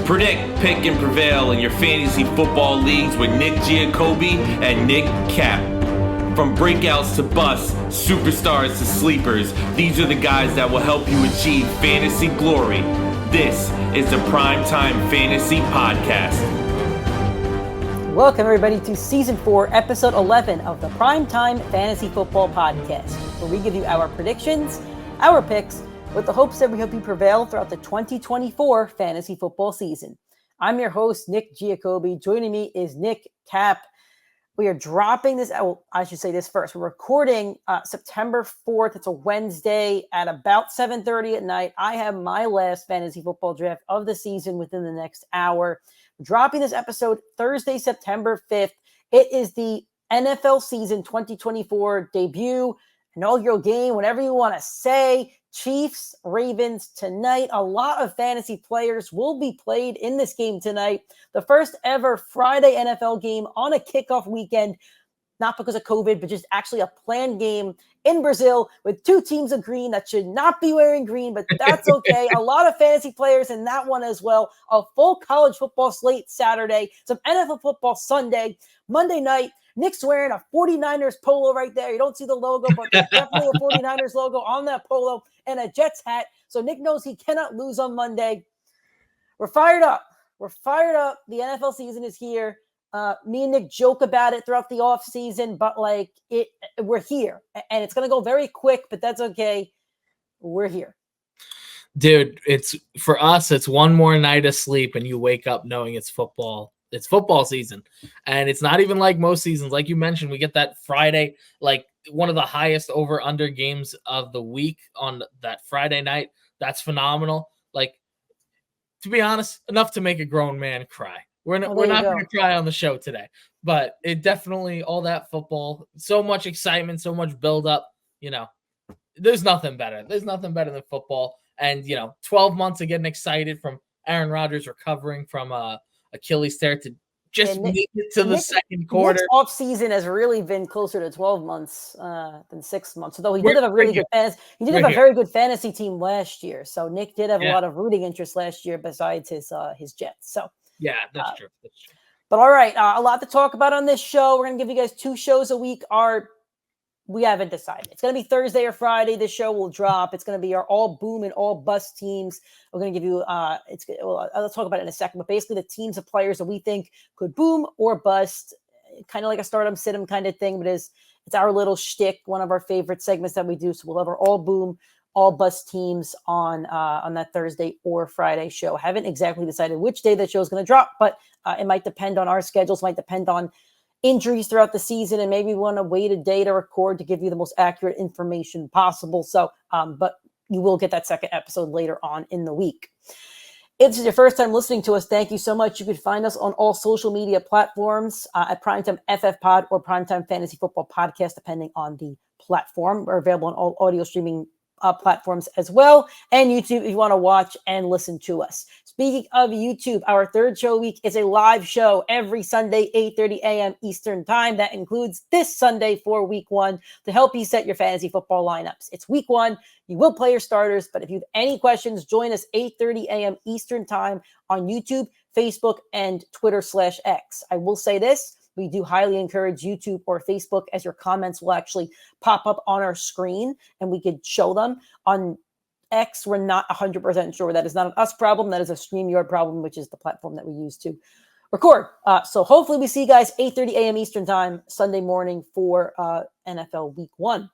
Predict, pick, and prevail in your fantasy football leagues with Nick Giacobbe and Nick Cap. From breakouts to busts, superstars to sleepers, these are the guys that will help you achieve fantasy glory. This is the PrimeTime Fantasy Podcast. Welcome, everybody, to Season 4, Episode 11 of the PrimeTime Fantasy Football Podcast, where we give you our predictions, our picks, with the hopes that we help you prevail throughout the 2024 fantasy football season. I'm your host, Nick Giacobbe. Joining me is Nick Cap. We are dropping this, well, I should say this first. We're recording September 4th. It's a Wednesday at about 7:30 at night. I have my last fantasy football draft of the season within the next hour. We're dropping this episode Thursday, September 5th. It is the NFL season 2024 debut, inaugural game, whatever you want to say. Chiefs, Ravens tonight. A lot of fantasy players will be played in this game tonight. The first ever Friday NFL game on a kickoff weekend, not because of COVID, but just actually a planned game in Brazil with two teams of green that should not be wearing green, but that's okay. A lot of fantasy players in that one as well. A full college football slate Saturday, some NFL football Sunday, Monday night. Nick's wearing a 49ers polo right there. You don't see the logo, but there's definitely a 49ers logo on that polo and a Jets hat. So Nick knows he cannot lose on Monday. We're fired up. We're fired up. The NFL season is here. Me and Nick joke about it throughout the off season, but we're here, and it's going to go very quick, but that's okay. We're here. Dude, it's for us, it's one more night of sleep and you wake up knowing it's football. It's football season, and it's not even like most seasons. Like you mentioned, we get that Friday, like one of the highest over under games of the week on that Friday night. That's phenomenal. Like, to be honest, enough to make a grown man cry. We're not going to cry on the show today, but it definitely, all that football, so much excitement, so much build up, there's nothing better. There's nothing better than football. And, 12 months of getting excited from Aaron Rodgers recovering from Achilles tear to just make it to the second quarter. Nick's off season has really been closer to 12 months than 6 months. Although he did have a really good fantasy. He did have a very good fantasy team last year. So Nick did have a lot of rooting interest last year besides his Jets. So yeah, that's true. That's true. But all right, a lot to talk about on this show. We're gonna give you guys 2 shows a week. We haven't decided. It's going to be Thursday or Friday. This show will drop. It's going to be our all boom and all bust teams. We're going to give you, I'll talk about it in a second, but basically the teams of players that we think could boom or bust, kind of like a start 'em, sit 'em kind of thing, but it's our little shtick, one of our favorite segments that we do. So we'll have our all boom, all bust teams on that Thursday or Friday show. Haven't exactly decided which day that show is going to drop, but it might depend on our schedules, might depend on injuries throughout the season, and maybe we want to wait a day to record to give you the most accurate information possible. So, but you will get that second episode later on in the week. If this is your first time listening to us, thank you so much. You can find us on all social media platforms at Primetime FF Pod or Primetime Fantasy Football Podcast, depending on the platform. We're available on all audio streaming platforms as well, and YouTube if you want to watch and listen to us. Speaking of YouTube, our third show week is a live show every Sunday, 8:30 a.m. Eastern Time. That includes this Sunday for Week 1 to help you set your fantasy football lineups. It's Week 1. You will play your starters, but if you have any questions, join us 8:30 a.m. Eastern Time on YouTube, Facebook, and Twitter/X. I will say this. We do highly encourage YouTube or Facebook, as your comments will actually pop up on our screen and we could show them. On X, we're not 100% sure. That is not an us problem. That is a StreamYard problem, which is the platform that we use to record. So hopefully we see you guys 8:30 a.m. Eastern Time, Sunday morning for NFL Week 1.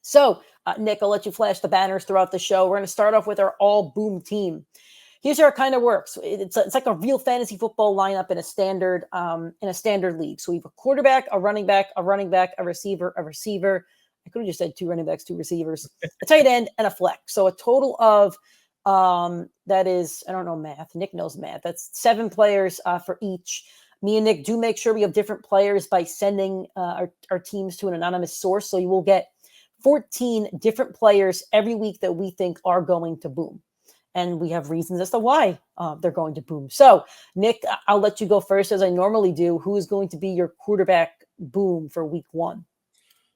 So, Nick, I'll let you flash the banners throughout the show. We're going to start off with our all boom team. Here's how it kind of works. It's like a real fantasy football lineup in a standard league. So we have a quarterback, a running back, a receiver. I could have just said 2 running backs, 2 receivers, a tight end, and a flex. So a total of that is, I don't know math. Nick knows math. That's 7 players for each. Me and Nick do make sure we have different players by sending our teams to an anonymous source. So you will get 14 different players every week that we think are going to boom. And we have reasons as to why they're going to boom. So, Nick, I'll let you go first, as I normally do. Who is going to be your quarterback boom for Week 1?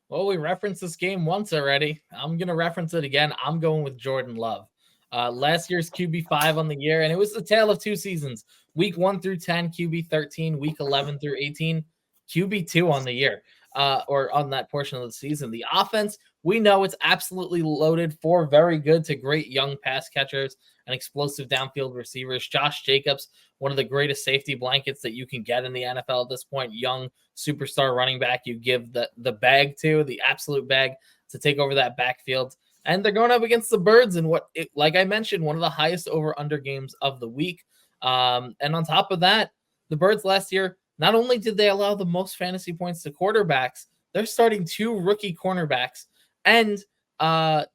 Well, we referenced this game once already. I'm going to reference it again. I'm going with Jordan Love. Last year's QB5 on the year, and it was the tale of two seasons. Week 1 through 10, QB13, week 11 through 18, QB2 on the year, or on that portion of the season. The offense, we know it's absolutely loaded for very good to great young pass catchers and explosive downfield receivers. Josh Jacobs, one of the greatest safety blankets that you can get in the NFL at this point. Young superstar running back you give the bag to, the absolute bag to take over that backfield. And they're going up against the Birds in like I mentioned, one of the highest over-under games of the week. And on top of that, the Birds last year, not only did they allow the most fantasy points to quarterbacks, they're starting 2 rookie cornerbacks and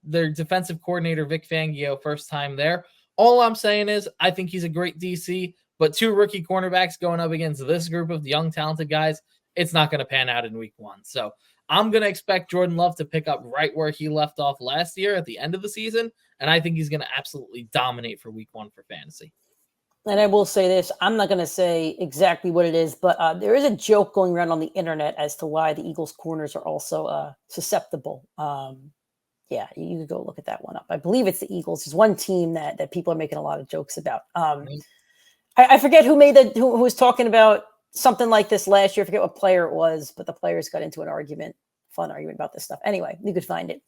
their defensive coordinator, Vic Fangio, first time there. All I'm saying is I think he's a great DC, but 2 rookie cornerbacks going up against this group of young, talented guys, it's not going to pan out in week 1. So I'm going to expect Jordan Love to pick up right where he left off last year at the end of the season, and I think he's going to absolutely dominate for week 1 for fantasy. And I will say this, I'm not going to say exactly what it is, but there is a joke going around on the internet as to why the Eagles corners are also susceptible. Yeah, you could go look at that one up. I believe it's the Eagles. There's one team that people are making a lot of jokes about. I forget who made that, who was talking about something like this last year. I forget what player it was, but the players got into an fun argument about this stuff. Anyway, you could find it.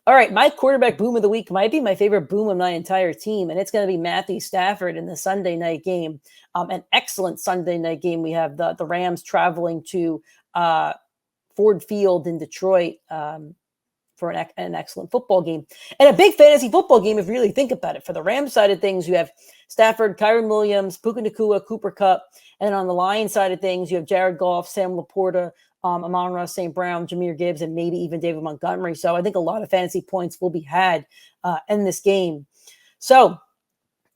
All right, my quarterback boom of the week might be my favorite boom of my entire team, and it's going to be Matthew Stafford in the Sunday night game. An excellent Sunday night game. We have the Rams traveling to Ford Field in Detroit for an excellent football game. And a big fantasy football game, if you really think about it. For the Rams side of things, you have Stafford, Kyren Williams, Puka Nacua, Cooper Kupp. And then on the Lions side of things, you have Jared Goff, Sam Laporta, Amon-Ra St. Brown, Jahmyr Gibbs, and maybe even David Montgomery. So I think a lot of fantasy points will be had in this game. So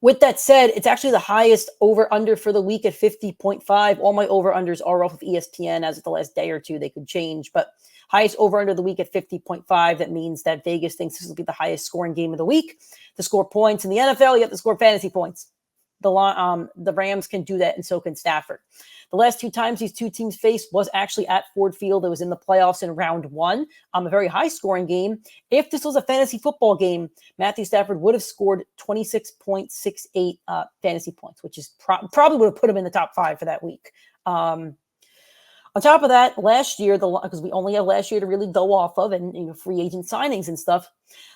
with that said, it's actually the highest over-under for the week at 50.5. All my over-unders are off of ESPN as of the last day or two. They could change, but highest over-under of the week at 50.5. That means that Vegas thinks this will be the highest scoring game of the week. To score points in the NFL, you have to score fantasy points. The Rams can do that, and so can Stafford. The last 2 times these 2 teams faced was actually at Ford Field. It was in the playoffs in round 1. A very high-scoring game. If this was a fantasy football game, Matthew Stafford would have scored 26.68 fantasy points, which is probably would have put him in the top 5 for that week. On top of that, last year, because we only have last year to really go off of, and free agent signings and stuff,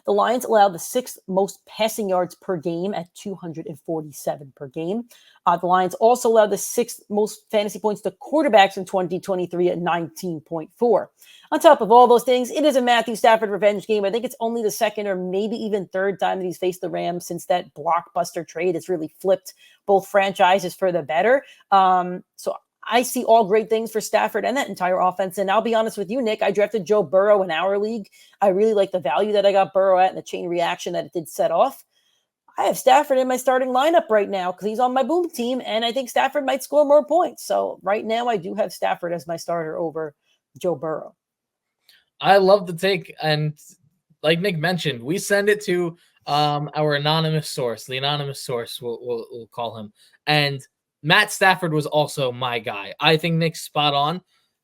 the Lions allowed the 6th most passing yards per game at 247 per game. The Lions also allowed the 6th most fantasy points to quarterbacks in 2023 at 19.4. On top of all those things, it is a Matthew Stafford revenge game. I think it's only the 2nd or maybe even 3rd time that he's faced the Rams since that blockbuster trade. It's really flipped both franchises for the better. So I see all great things for Stafford and that entire offense. And I'll be honest with you, Nick, I drafted Joe Burrow in our league. I really like the value that I got Burrow at and the chain reaction that it did set off. I have Stafford in my starting lineup right now because he's on my boom team, and I think Stafford might score more points. So right now I do have Stafford as my starter over Joe Burrow. I love the take. And like Nick mentioned, we send it to our anonymous source, the anonymous source, we'll call him. And Matt Stafford was also my guy. I think Nick's spot on,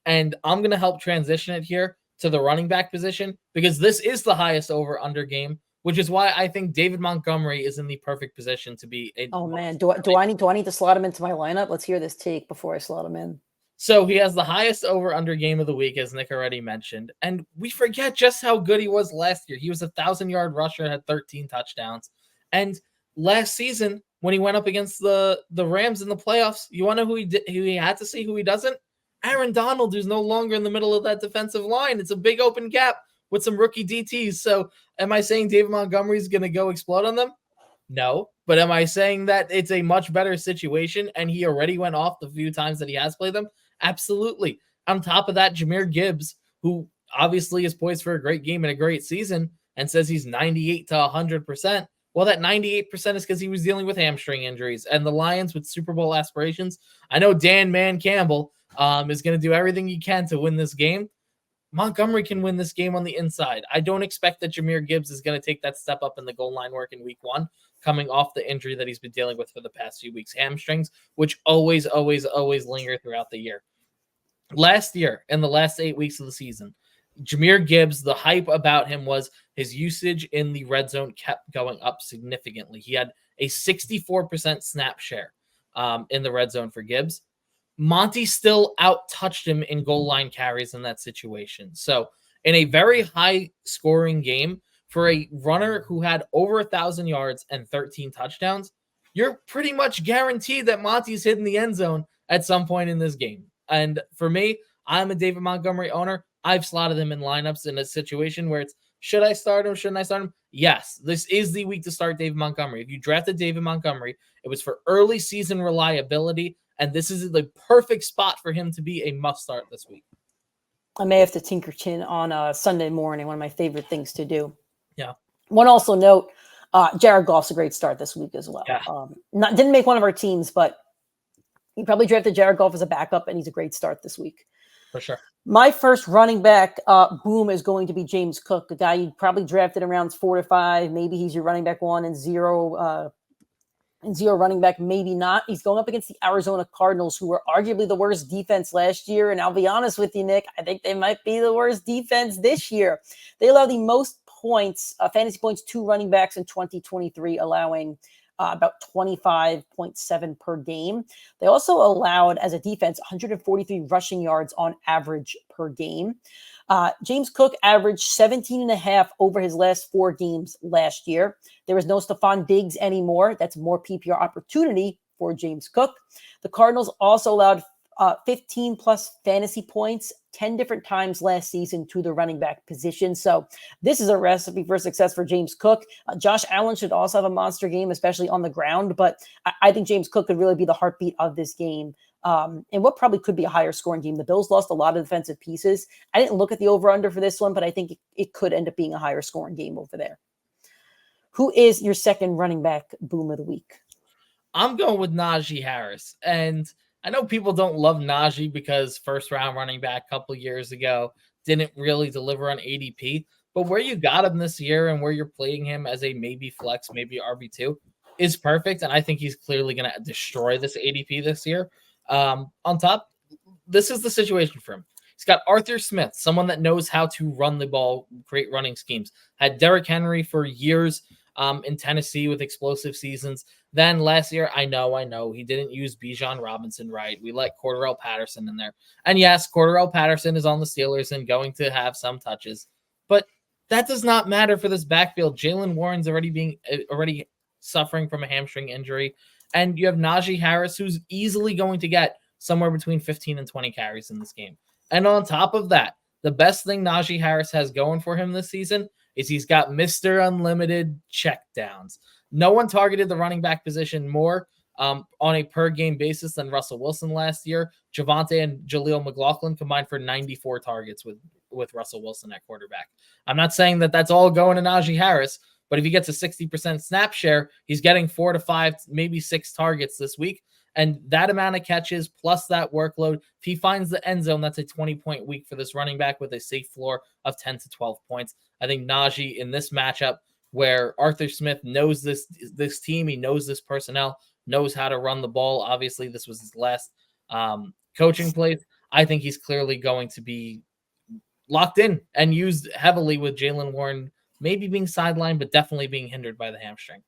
and I'm going to help transition it here to the running back position because this is the highest over-under game, which is why I think David Montgomery is in the perfect position to be. Man, do I need to slot him into my lineup? Let's hear this take before I slot him in. So he has the highest over-under game of the week, as Nick already mentioned, and we forget just how good he was last year. He was a 1,000-yard rusher, had 13 touchdowns, and last season, when he went up against the Rams in the playoffs, you want to know who he had to see, who he doesn't? Aaron Donald, who's no longer in the middle of that defensive line. It's a big open gap with some rookie DTs. So am I saying David Montgomery is going to go explode on them? No. But am I saying that it's a much better situation and he already went off the few times that he has played them? Absolutely. On top of that, Jahmyr Gibbs, who obviously is poised for a great game and a great season and says he's 98 to 100%. Well, that 98% is because he was dealing with hamstring injuries. And the Lions with Super Bowl aspirations, I know Dan Man Campbell is going to do everything he can to win this game. Montgomery can win this game on the inside. I don't expect that Jahmyr Gibbs is going to take that step up in the goal line work in week 1, coming off the injury that he's been dealing with for the past few weeks, hamstrings, which always linger throughout the year. Last year, in the last 8 weeks of the season, Jahmyr Gibbs, the hype about him was his usage in the red zone kept going up significantly. He had a 64% snap share in the red zone for Gibbs. Monty still out-touched him in goal line carries in that situation. So in a very high-scoring game, for a runner who had over 1,000 yards and 13 touchdowns, you're pretty much guaranteed that Monty's hitting the end zone at some point in this game. And for me, I'm a David Montgomery owner. I've slotted him in lineups in a situation where it's, should I start him? Shouldn't I start him? Yes, this is the week to start David Montgomery. If you drafted David Montgomery, it was for early season reliability, and this is the perfect spot for him to be a must start this week. I may have to tinker chin on a Sunday morning, one of my favorite things to do. Yeah. One also note, Jared Goff's a great start this week as well. Yeah. Didn't make one of our teams, but he probably drafted Jared Goff as a backup, and he's a great start this week. For sure. My first running back boom is going to be James Cook, a guy you probably drafted in rounds 4 to 5. Maybe he's your running back 1 and 0 running back, maybe not. He's going up against the Arizona Cardinals, who were arguably the worst defense last year. And I'll be honest with you, Nick, I think they might be the worst defense this year. They allow the most points, fantasy points, to running backs in 2023, allowing about 25.7 per game. They also allowed, as a defense, 143 rushing yards on average per game. James Cook averaged 17.5 over his last 4 games last year. There is no Stephon Diggs anymore. That's more PPR opportunity for James Cook. The Cardinals also allowed 15 plus fantasy points 10 different times last season to the running back position. So this is a recipe for success for James Cook. Josh Allen should also have a monster game, especially on the ground. But I think James Cook could really be the heartbeat of this game. And what probably could be a higher scoring game. The Bills lost a lot of defensive pieces. I didn't look at the over-under for this one, but I think it could end up being a higher scoring game over there. Who is your second running back boom of the week? I'm going with Najee Harris. And I know people don't love Najee because first round running back a couple years ago didn't really deliver on ADP. But where you got him this year and where you're playing him as a maybe flex, maybe RB2 is perfect. And I think he's clearly going to destroy this ADP this year. On top, this is the situation for him. He's got Arthur Smith, someone that knows how to run the ball, great running schemes. Had Derrick Henry for years in Tennessee with explosive seasons. Then last year, I know, he didn't use Bijan Robinson right. We let Cordarrelle Patterson in there. And yes, Cordarrelle Patterson is on the Steelers and going to have some touches. But that does not matter for this backfield. Jaylen Warren's already suffering from a hamstring injury. And you have Najee Harris, who's easily going to get somewhere between 15 and 20 carries in this game. And on top of that, the best thing Najee Harris has going for him this season is he's got Mr. Unlimited checkdowns. No one targeted the running back position more on a per-game basis than Russell Wilson last year. Javonte and Jaleel McLaughlin combined for 94 targets with Russell Wilson at quarterback. I'm not saying that that's all going to Najee Harris, but if he gets a 60% snap share, he's getting 4 to 5, maybe 6 targets this week. And that amount of catches plus that workload, if he finds the end zone, that's a 20-point week for this running back with a safe floor of 10 to 12 points. I think Najee in this matchup where Arthur Smith knows this team, he knows this personnel, knows how to run the ball. Obviously, this was his last coaching place. I think he's clearly going to be locked in and used heavily with Jaylen Warren maybe being sidelined, but definitely being hindered by the hamstring.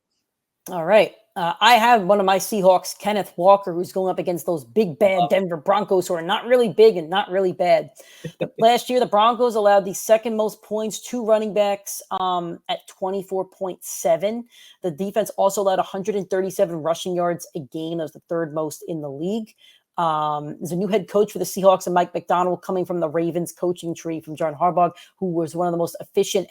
All right. I have one of my Seahawks, Kenneth Walker, who's going up against those big, bad Denver Broncos who are not really big and not really bad. Last year, the Broncos allowed the second most points to running backs at 24.7. The defense also allowed 137 rushing yards a game. That was the third most in the league. There's a new head coach for the Seahawks, and Mike McDonald, coming from the Ravens coaching tree from John Harbaugh, who was one of the most efficient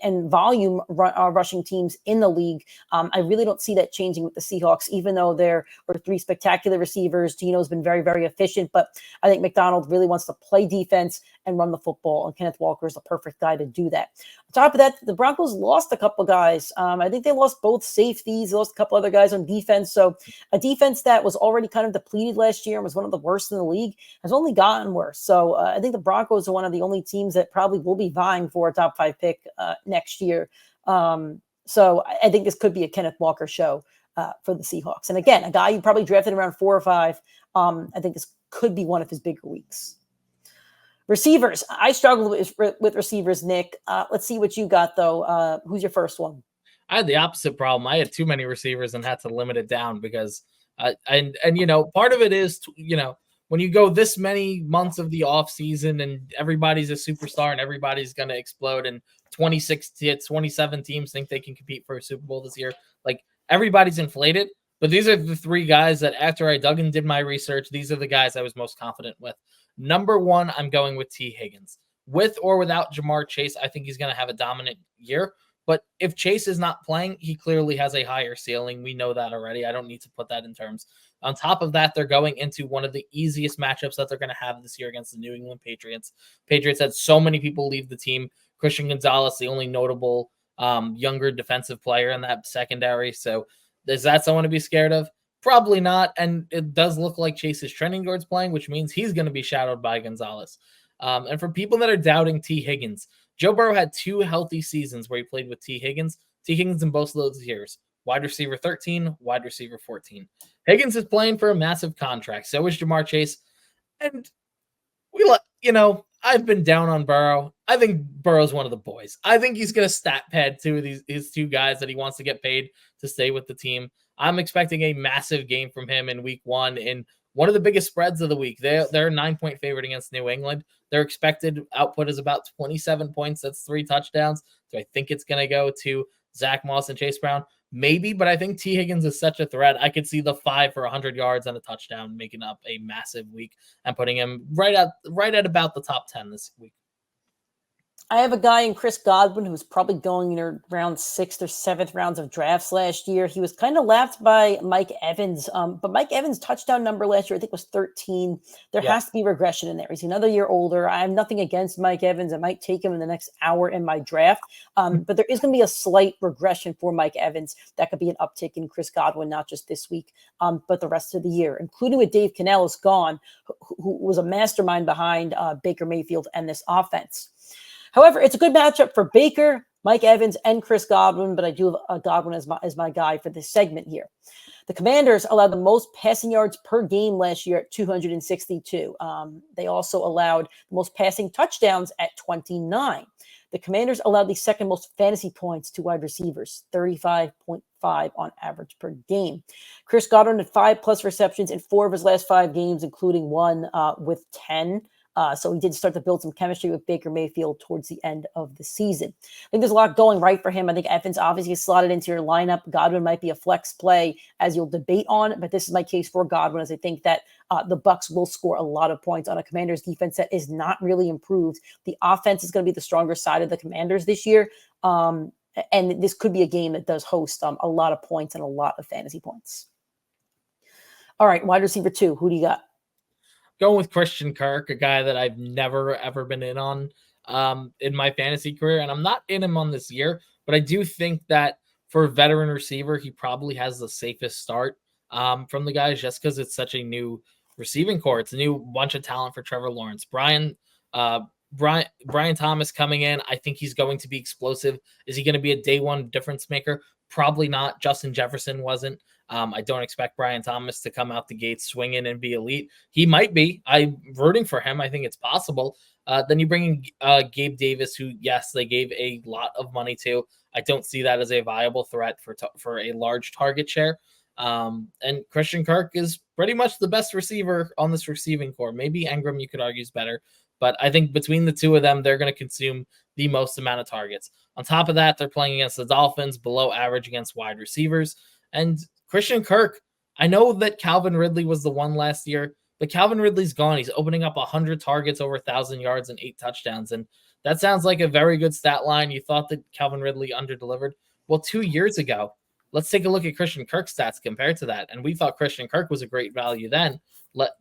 and volume rushing teams in the league. I really don't see that changing with the Seahawks, even though there are 3 spectacular receivers. Gino's been very, very efficient, but I think McDonald really wants to play defense and run the football, and Kenneth Walker is the perfect guy to do that. On top of that, the Broncos lost a couple guys. I think they lost both safeties, lost a couple other guys on defense. So a defense that was already kind of depleted last year and was one of the worst in the league has only gotten worse. So I think the Broncos are one of the only teams that probably will be vying for a top 5 pick next year. So I think this could be a Kenneth Walker show for the Seahawks. And again, a guy you probably drafted around 4 or 5. I think this could be one of his bigger weeks. Receivers. I struggled with receivers, Nick. Let's see what you got, though. Who's your first one? I had the opposite problem. I had too many receivers and had to limit it down because, and part of it is, when you go this many months of the off season and everybody's a superstar and everybody's going to explode and 26 to 27 teams think they can compete for a Super Bowl this year, like everybody's inflated. But these are the three guys that after I dug and did my research, these are the guys I was most confident with. Number one, I'm going with T. Higgins. With or without Jamar Chase, I think he's going to have a dominant year. But if Chase is not playing, he clearly has a higher ceiling. We know that already. I don't need to put that in terms. On top of that, they're going into one of the easiest matchups that they're going to have this year against the New England Patriots. Patriots had so many people leave the team. Christian Gonzalez, the only notable younger defensive player in that secondary. So is that someone to be scared of? Probably not. And it does look like Chase is trending towards playing, which means he's going to be shadowed by Gonzalez. And for people that are doubting T. Higgins, Joe Burrow had 2 healthy seasons where he played with T. Higgins. T. Higgins in both of those years. Wide receiver 13, wide receiver 14. Higgins is playing for a massive contract. So is Jamar Chase. And I've been down on Burrow. I think Burrow's one of the boys. I think he's going to stat pad his 2 guys that he wants to get paid to stay with the team. I'm expecting a massive game from him in week 1 in one of the biggest spreads of the week. They're a 9-point favorite against New England. Their expected output is about 27 points. That's 3 touchdowns. Do I think it's going to go to Zach Moss and Chase Brown? Maybe, but I think T. Higgins is such a threat. I could see the 5 for 100 yards and a touchdown making up a massive week and putting him right at about the top 10 this week. I have a guy in Chris Godwin who's probably going in around 6th or 7th rounds of drafts last year. He was kind of lapped by Mike Evans, but Mike Evans' touchdown number last year, I think, was 13. There has to be regression in there. He's another year older. I have nothing against Mike Evans. I might take him in the next hour in my draft, but there is going to be a slight regression for Mike Evans. That could be an uptick in Chris Godwin, not just this week, but the rest of the year, including with Dave Cannellis gone, who was a mastermind behind Baker Mayfield and this offense. However, it's a good matchup for Baker, Mike Evans, and Chris Godwin, but I do have Godwin as my guy for this segment here. The Commanders allowed the most passing yards per game last year at 262. They also allowed the most passing touchdowns at 29. The Commanders allowed the second most fantasy points to wide receivers, 35.5 on average per game. Chris Godwin had 5+ receptions in 4 of his last 5 games, including one with 10. So he did start to build some chemistry with Baker Mayfield towards the end of the season. I think there's a lot going right for him. I think Evans obviously is slotted into your lineup. Godwin might be a flex play, as you'll debate on, but this is my case for Godwin, as I think that the Bucs will score a lot of points on a Commanders defense that is not really improved. The offense is going to be the stronger side of the Commanders this year. And this could be a game that does host a lot of points and a lot of fantasy points. All right, wide receiver 2, who do you got? Going with Christian Kirk, a guy that I've never, ever been in on in my fantasy career. And I'm not in him on this year, but I do think that for a veteran receiver, he probably has the safest start from the guys just because it's such a new receiving core. It's a new bunch of talent for Trevor Lawrence. Brian Thomas coming in, I think he's going to be explosive. Is he going to be a day one difference maker? Probably not. Justin Jefferson wasn't. I don't expect Brian Thomas to come out the gates swinging and be elite. He might be. I'm rooting for him. I think it's possible. Then you bring in Gabe Davis, who, yes, they gave a lot of money to. I don't see that as a viable threat for a large target share. And Christian Kirk is pretty much the best receiver on this receiving core. Maybe Engram, you could argue, is better. But I think between the two of them, they're going to consume the most amount of targets. On top of that, they're playing against the Dolphins, below average against wide receivers. And Christian Kirk, I know that Calvin Ridley was the one last year, but Calvin Ridley's gone. He's opening up 100 targets, over 1,000 yards, and 8 touchdowns. And that sounds like a very good stat line. You thought that Calvin Ridley underdelivered. Well, 2 years ago, let's take a look at Christian Kirk's stats compared to that. And we thought Christian Kirk was a great value then.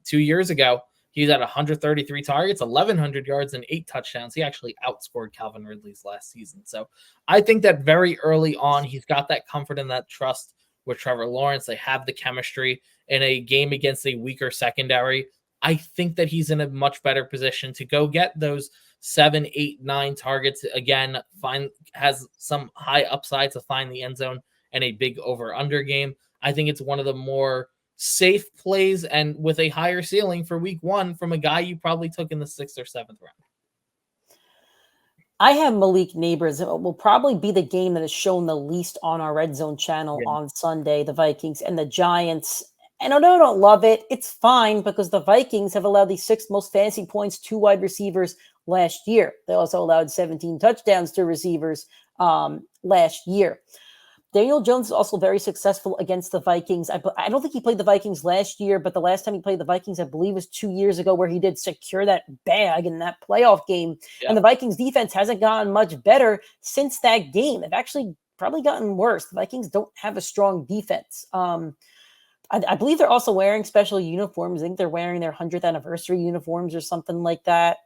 2 years ago, he's at 133 targets, 1,100 yards, and 8 touchdowns. He actually outscored Calvin Ridley's last season. So I think that very early on, he's got that comfort and that trust with Trevor Lawrence. They have the chemistry in a game against a weaker secondary. I think that he's in a much better position to go get those 7, 8, 9 targets. Again, has some high upside to find the end zone and a big over-under game. I think it's one of the more safe plays and with a higher ceiling for week 1 from a guy you probably took in the 6th or 7th round. I have Malik Neighbors. It will probably be the game that is shown the least on our Red Zone channel on Sunday, the Vikings and the Giants. And although I don't love it, it's fine because the Vikings have allowed the 6th most fantasy points to wide receivers last year. They also allowed 17 touchdowns to receivers last year. Daniel Jones is also very successful against the Vikings. I don't think he played the Vikings last year, but the last time he played the Vikings, I believe, was 2 years ago, where he did secure that bag in that playoff game. Yeah. And the Vikings defense hasn't gotten much better since that game. They've actually probably gotten worse. The Vikings don't have a strong defense. I believe they're also wearing special uniforms. I think they're wearing their 100th anniversary uniforms or something like that.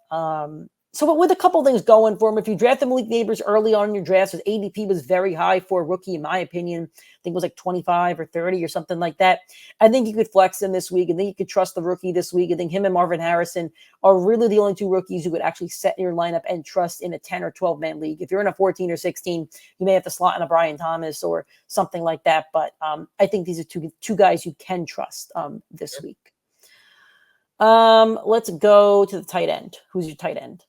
So with a couple things going for him, if you drafted Malik Neighbors early on in your drafts, his ADP was very high for a rookie, in my opinion. I think it was like 25 or 30 or something like that. I think you could flex him this week. I think you could trust the rookie this week. I think him and Marvin Harrison are really the only 2 rookies you could actually set in your lineup and trust in a 10 or 12-man league. If you're in a 14 or 16, you may have to slot in a Brian Thomas or something like that. But I think these are two guys you can trust this week. Let's go to the tight end. Who's your tight end?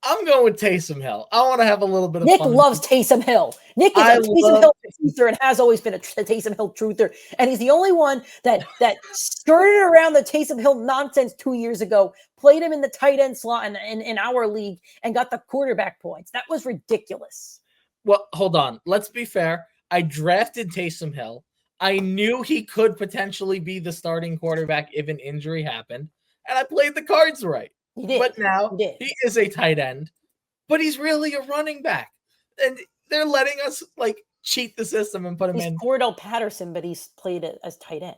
I'm going with Taysom Hill. I want to have a little bit of Nick fun. Nick loves Taysom Hill. Nick is a Taysom Hill truther and has always been a Taysom Hill truther. And he's the only one that skirted around the Taysom Hill nonsense 2 years ago, played him in the tight end slot in our league, and got the quarterback points. That was ridiculous. Well, hold on. Let's be fair. I drafted Taysom Hill. I knew he could potentially be the starting quarterback if an injury happened, and I played the cards right. He did. But now he is a tight end, but he's really a running back. And they're letting us like cheat the system and put him in. He's Cordell Patterson, but he's played it as tight end.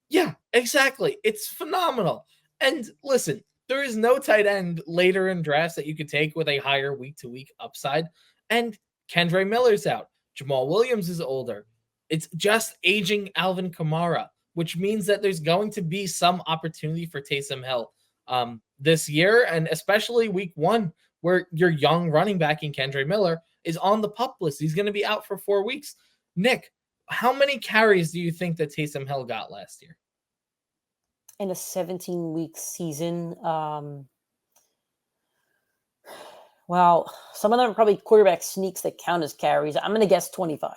Yeah, exactly. It's phenomenal. And listen, there is no tight end later in drafts that you could take with a higher week-to-week upside. And Kendre Miller's out. Jamal Williams is older. It's just aging Alvin Kamara, which means that there's going to be some opportunity for Taysom Hill this year, and especially week 1, where your young running back in Kendre Miller is on the PUP list. He's going to be out for 4 weeks. Nick, how many carries do you think that Taysom Hill got last year? In a 17-week season, well, some of them are probably quarterback sneaks that count as carries. I'm going to guess 25.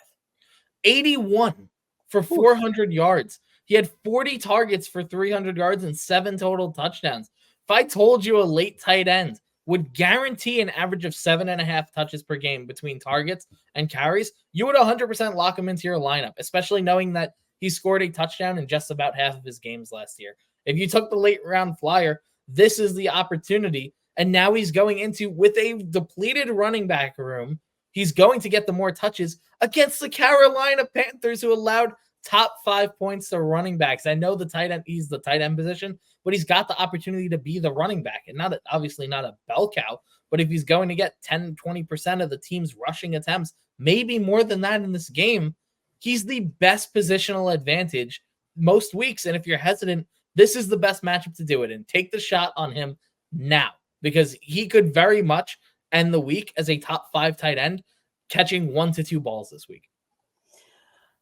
81 for 400 yards. He had 40 targets for 300 yards and 7 total touchdowns. If I told you a late tight end would guarantee an average of 7.5 touches per game between targets and carries, you would 100% lock him into your lineup, especially knowing that he scored a touchdown in just about half of his games last year. If you took the late round flyer, this is the opportunity. And now he's going into, with a depleted running back room, he's going to get the more touches against the Carolina Panthers, who allowed top 5 points to running backs. I know he's the tight end position, but he's got the opportunity to be the running back, and obviously not a bell cow, but if he's going to get 10, 20% of the team's rushing attempts, maybe more than that in this game, he's the best positional advantage most weeks. And if you're hesitant, this is the best matchup to do it in. Take the shot on him now, because he could very much end the week as a top 5 tight end, catching 1 to 2 balls this week.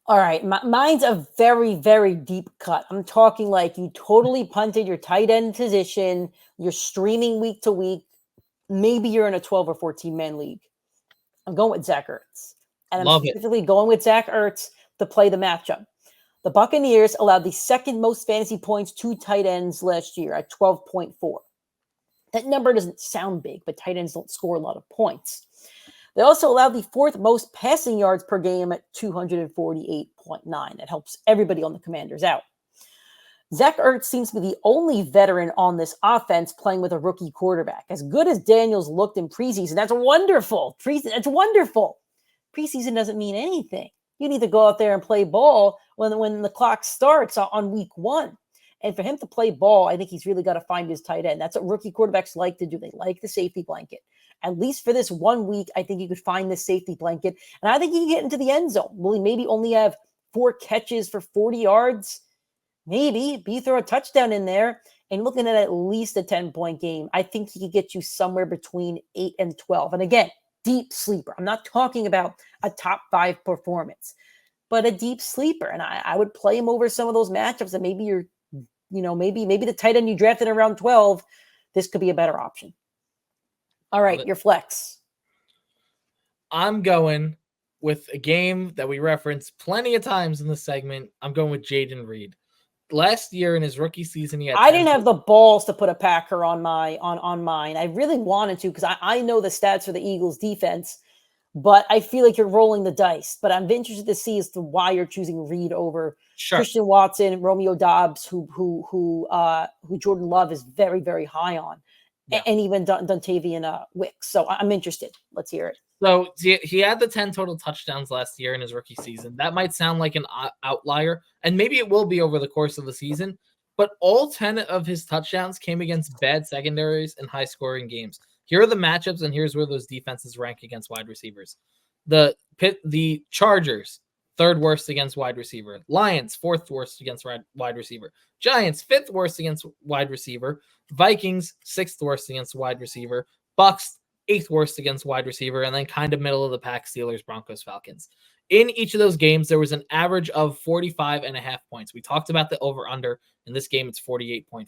All right, mine's a very, very deep cut. I'm talking like you totally punted your tight end position. You're streaming week to week. Maybe you're in a 12 or 14-man league. I'm going with Zach Ertz. And I'm specifically going with Zach Ertz to play the matchup. The Buccaneers allowed the 2nd most fantasy points to tight ends last year at 12.4. That number doesn't sound big, but tight ends don't score a lot of points. They also allowed the 4th most passing yards per game at 248.9. That helps everybody on the Commanders out. Zach Ertz seems to be the only veteran on this offense playing with a rookie quarterback. As good as Daniels looked in preseason, that's wonderful. That's wonderful. Preseason doesn't mean anything. You need to go out there and play ball when the clock starts on week 1. And for him to play ball, I think he's really got to find his tight end. That's what rookie quarterbacks like to do. They like the safety blanket. At least for this 1 week, I think you could find this safety blanket. And I think he can get into the end zone. Will he maybe only have 4 catches for 40 yards? Maybe. But you throw a touchdown in there and looking at least a 10-point game, I think he could get you somewhere between 8 and 12. And again, deep sleeper. I'm not talking about a top 5 performance. but a deep sleeper. And I would play him over some of those matchups. And maybe you're, maybe the tight end you drafted around 12, this could be a better option. All right, your flex. I'm going with a game that we referenced plenty of times in this segment. I'm going with Jayden Reed. Last year in his rookie season, he had I didn't have the balls to put a Packer on mine. I really wanted to because I know the stats for the Eagles defense, but I feel like you're rolling the dice. But I'm interested to see as to why you're choosing Reed over Christian Watson, Romeo Doubs, who Jordan Love is very, very high on, and even Dontavian Wicks. So I'm interested. Let's hear it. So he had the 10 total touchdowns last year in his rookie season. That might sound like an outlier, and maybe it will be over the course of the season, but all 10 of his touchdowns came against bad secondaries and high-scoring games. Here are the matchups, and here's where those defenses rank against wide receivers. The Chargers, 3rd worst against wide receiver. Lions, 4th worst against wide receiver. Giants, 5th worst against wide receiver. Vikings, 6th worst against wide receiver. Bucks, 8th worst against wide receiver, and then kind of middle of the pack Steelers, Broncos, Falcons. In each of those games, there was an average of 45.5 points. We talked about the over-under. In this game, it's 48.5.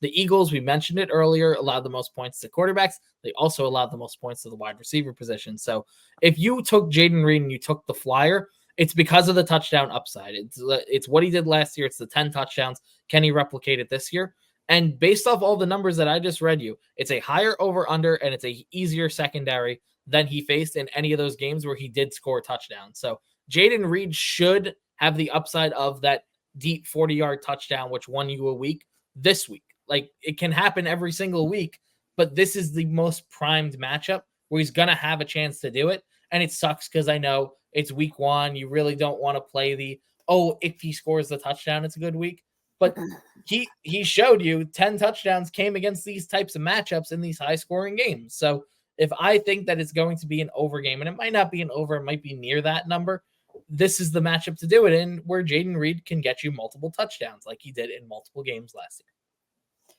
The Eagles, we mentioned it earlier, allowed the most points to quarterbacks. They also allowed the most points to the wide receiver position. So if you took Jayden Reed and you took the flyer, it's because of the touchdown upside. It's what he did last year. It's the 10 touchdowns. Can he replicate it this year? And based off all the numbers that I just read you, it's a higher over-under and it's a easier secondary than he faced in any of those games where he did score touchdowns. So Jayden Reed should have the upside of that deep 40-yard touchdown, which won you a week this week. Like, it can happen every single week, but this is the most primed matchup where he's going to have a chance to do it. And it sucks because I know it's week 1. You really don't want to play if he scores the touchdown, it's a good week. But he showed you 10 touchdowns came against these types of matchups in these high-scoring games. So if I think that it's going to be an over game, and it might not be an over, it might be near that number, this is the matchup to do it in where Jayden Reed can get you multiple touchdowns like he did in multiple games last year.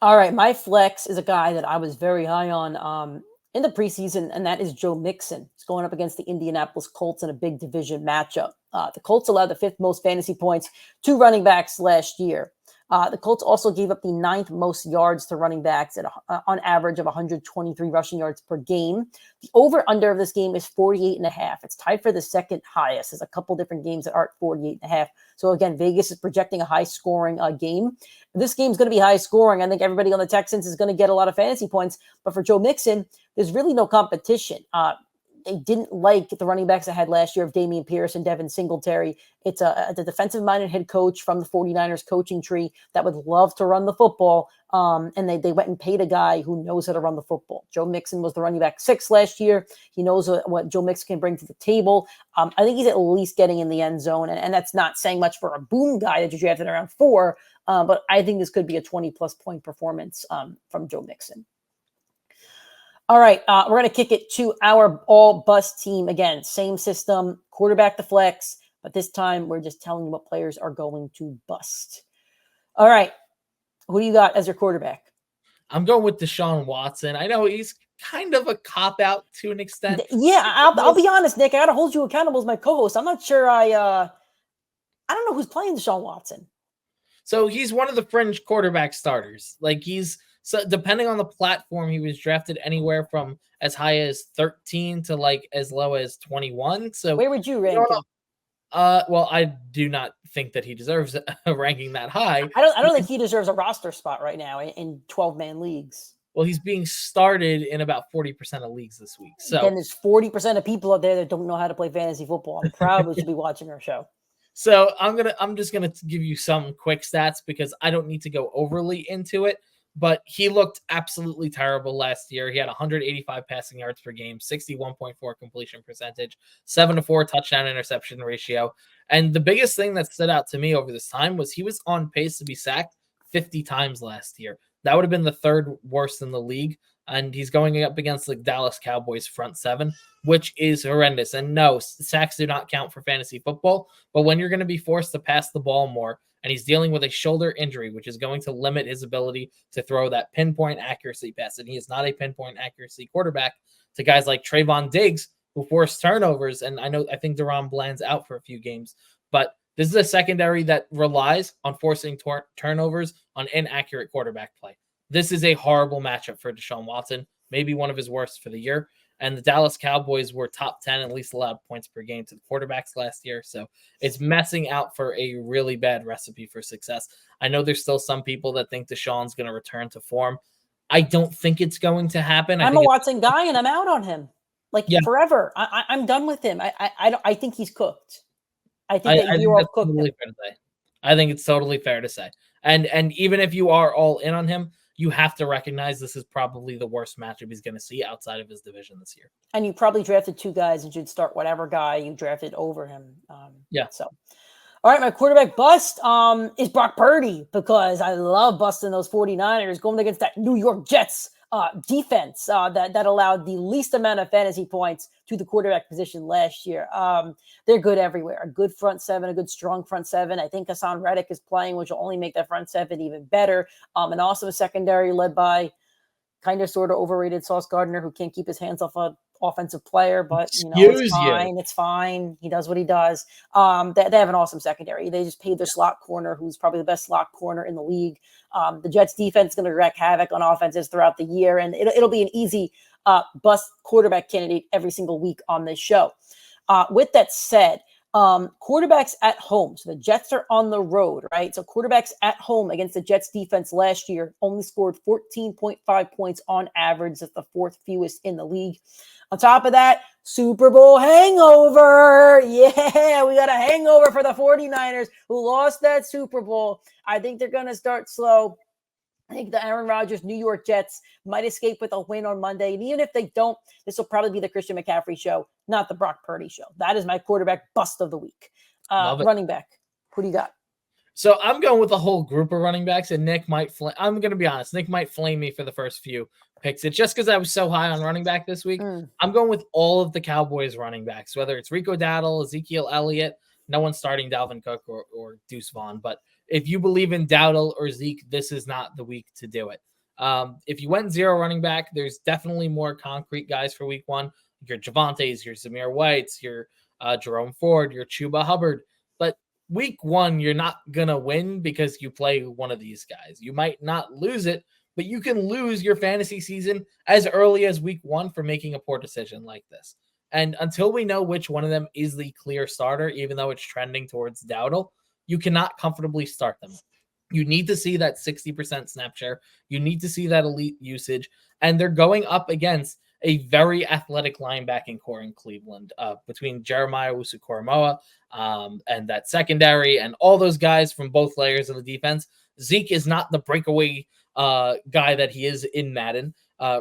All right, my flex is a guy that I was very high on in the preseason, and that is Joe Mixon. He's going up against the Indianapolis Colts in a big division matchup. The Colts allowed the 5th most fantasy points to running backs last year. The Colts also gave up the 9th most yards to running backs at on average of 123 rushing yards per game. The over-under of this game is 48.5. It's tied for the 2nd highest. There's a couple different games that aren't 48.5. So again, Vegas is projecting a high-scoring game. This game's going to be high-scoring. I think everybody on the Texans is going to get a lot of fantasy points. But for Joe Mixon, there's really no competition. They didn't like the running backs I had last year of Dameon Pierce and Devin Singletary. It's the defensive-minded head coach from the 49ers coaching tree that would love to run the football, and they went and paid a guy who knows how to run the football. Joe Mixon was the running back 6 last year. He knows what Joe Mixon can bring to the table. I think he's at least getting in the end zone, and that's not saying much for a boom guy that you drafted around 4, but I think this could be a 20-plus point performance from Joe Mixon. All right, we're going to kick it to our all bust team. Again, same system, quarterback to flex, but this time we're just telling you what players are going to bust. All right, who do you got as your quarterback? I'm going with Deshaun Watson. I know he's kind of a cop-out to an extent. Yeah, I'll be honest, Nick. I got to hold you accountable as my co-host. I'm not sure I don't know who's playing Deshaun Watson. So he's one of the fringe quarterback starters. Like so depending on the platform, he was drafted anywhere from as high as 13 to like as low as 21. So where would you rank him? Well, I do not think that he deserves a ranking that high. I don't think he deserves a roster spot right now in 12-man leagues. Well, he's being started in about 40% of leagues this week. So then there's 40% of people out there that don't know how to play fantasy football. I'm proud we should be watching our show. So I'm just gonna give you some quick stats because I don't need to go overly into it. But he looked absolutely terrible last year. He had 185 passing yards per game, 61.4 completion percentage, 7-4 touchdown interception ratio. And the biggest thing that stood out to me over this time was he was on pace to be sacked 50 times last year. That would have been the 3rd worst in the league. And he's going up against the Dallas Cowboys front 7, which is horrendous. And no, sacks do not count for fantasy football. But when you're going to be forced to pass the ball more, and he's dealing with a shoulder injury, which is going to limit his ability to throw that pinpoint accuracy pass. And he is not a pinpoint accuracy quarterback to guys like Trayvon Diggs, who force turnovers. And I think Deron Bland's out for a few games, but this is a secondary that relies on forcing turnovers on inaccurate quarterback play. This is a horrible matchup for Deshaun Watson, maybe one of his worst for the year. And the Dallas Cowboys were top 10, at least allowed points per game to the quarterbacks last year. So it's messing out for a really bad recipe for success. I know there's still some people that think Deshaun's going to return to form. I don't think it's going to happen. I'm a Watson guy, and I'm out on him forever. I'm done with him. I think he's cooked. I think that you're cooked. Totally fair to say. I think it's totally fair to say. And even if you are all in on him, you have to recognize this is probably the worst matchup he's going to see outside of his division this year. And you probably drafted 2 guys and should start whatever guy you drafted over him. So, all right, my quarterback bust is Brock Purdy, because I love busting those 49ers going against that New York Jets defense that allowed the least amount of fantasy points to the quarterback position last year. They're good everywhere. A good front seven, a good strong front seven. I think Hassan Reddick is playing, which will only make that front seven even better. And also a secondary led by kind of sort of overrated Sauce Gardner, who can't keep his hands off an offensive player, but it's fine. It's fine. He does what he does. They have an awesome secondary. They just paid their slot corner, who's probably the best slot corner in the league. The Jets defense is going to wreak havoc on offenses throughout the year, and it'll be an easy bust quarterback candidate every single week on this show. With that said, quarterbacks at home. So the Jets are on the road, right? So quarterbacks at home against the Jets defense last year only scored 14.5 points on average. That's the 4th fewest in the league. On top of that, Super Bowl hangover. Yeah, we got a hangover for the 49ers who lost that Super Bowl. I think they're going to start slow. I think the Aaron Rodgers New York Jets might escape with a win on Monday. And even if they don't, this will probably be the Christian McCaffrey show, not the Brock Purdy show. That is my quarterback bust of the week. Running back. Who do you got? So I'm going with a whole group of running backs, and Nick might I'm going to be honest. Nick might flame me for the first few picks. It's just because I was so high on running back this week. I'm going with all of the Cowboys running backs, whether it's Rico Dowdle, Ezekiel Elliott. No one's starting Dalvin Cook or Deuce Vaughn, but if you believe in Dowdle or Zeke, this is not the week to do it. If you went 0 running back, there's definitely more concrete guys for week 1. Your Javantes, your Zamir Whites, your Jerome Ford, your Chuba Hubbard. But week 1, you're not going to win because you play one of these guys. You might not lose it, but you can lose your fantasy season as early as week 1 for making a poor decision like this. And until we know which one of them is the clear starter, even though it's trending towards Dowdle, you cannot comfortably start them. You need to see that 60% snap share. You need to see that elite usage. And they're going up against a very athletic linebacking core in Cleveland between Jeremiah Owusu-Koramoah and that secondary and all those guys from both layers of the defense. Zeke is not the breakaway guy that he is in Madden.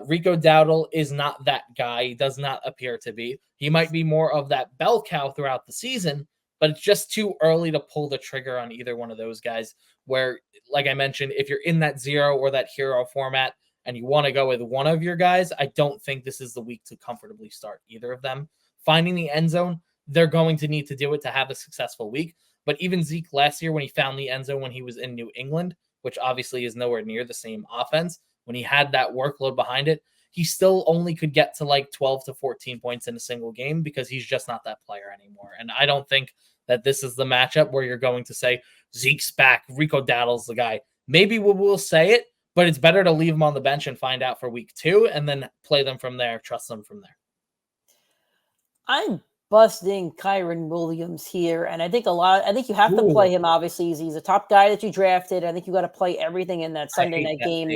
Rico Dowdle is not that guy. He does not appear to be. He might be more of that bell cow throughout the season, but it's just too early to pull the trigger on either one of those guys where, like I mentioned, if you're in that 0 or that hero format and you want to go with one of your guys, I don't think this is the week to comfortably start either of them. Finding the end zone, they're going to need to do it to have a successful week. But even Zeke last year, when he found the end zone when he was in New England, which obviously is nowhere near the same offense, when he had that workload behind it, he still only could get to like 12 to 14 points in a single game because he's just not that player anymore. And I don't think that this is the matchup where you're going to say, Zeke's back, Rico Dowdle's the guy. Maybe we'll say it, but it's better to leave them on the bench and find out for week 2 and then play them from there, trust them from there. I'm busting Kyren Williams here, and I think you have to play him. Obviously, he's a top guy that you drafted. I think you got to play everything in that Sunday night game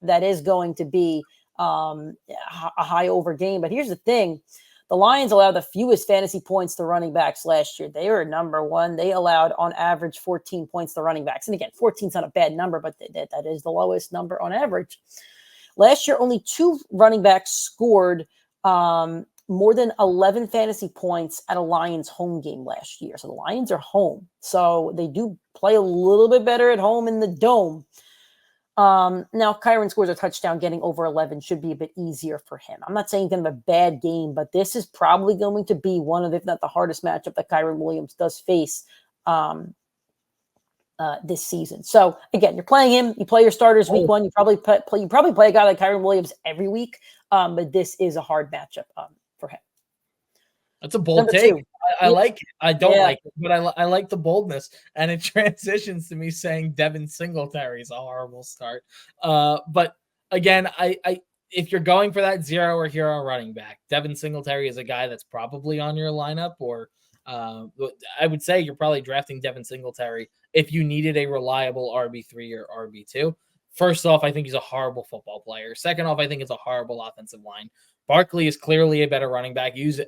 that is going to be a high over game. But here's the thing. The Lions allowed the fewest fantasy points to running backs last year. They were number 1. They allowed on average 14 points to running backs. And again, 14 is not a bad number, but that is the lowest number on average. Last year, only 2 running backs scored more than 11 fantasy points at a Lions home game last year. So the Lions are home. So they do play a little bit better at home in the dome. Now, Kyren scores a touchdown, getting over 11 should be a bit easier for him. I'm not saying he's going to have a bad game, but this is probably going to be one of, if not the hardest matchup that Kyren Williams does face this season. So again, you're playing him. You play your starters week 1. You probably play a guy like Kyren Williams every week, but this is a hard matchup for him. That's a bold Number take. 2. I like it. I don't Yeah. like it, but I like the boldness. And it transitions to me saying Devin Singletary is a horrible start. But again, I if you're going for that zero or hero running back, Devin Singletary is a guy that's probably on your lineup, or I would say you're probably drafting Devin Singletary if you needed a reliable RB3 or RB2. First off, I think he's a horrible football player. Second off, I think it's a horrible offensive line. Barkley is clearly a better running back. Use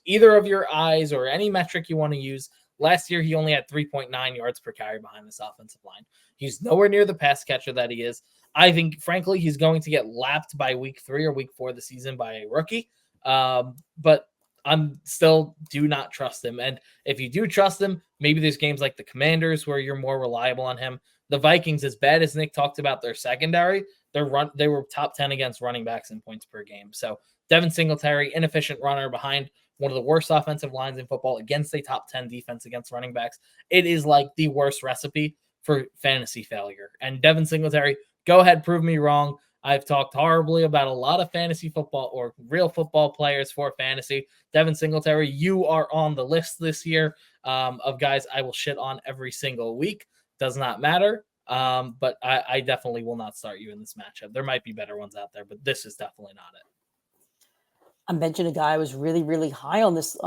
either of your eyes or any metric you want to use. Last year, he only had 3.9 yards per carry behind this offensive line. He's nowhere near the pass catcher that he is. I think, frankly, he's going to get lapped by week 3 or week 4 of the season by a rookie. But I'm still do not trust him. And if you do trust him, maybe there's games like the Commanders where you're more reliable on him. The Vikings, as bad as Nick talked about their secondary, they were top 10 against running backs in points per game. So Devin Singletary, inefficient runner behind one of the worst offensive lines in football against a top 10 defense against running backs. It is like the worst recipe for fantasy failure. And Devin Singletary, go ahead, prove me wrong. I've talked horribly about a lot of fantasy football or real football players for fantasy. Devin Singletary, you are on the list this year of guys I will shit on every single week. Does not matter. But I definitely will not start you in this matchup. There might be better ones out there, but this is definitely not it. I mentioned a guy who was really, really high on this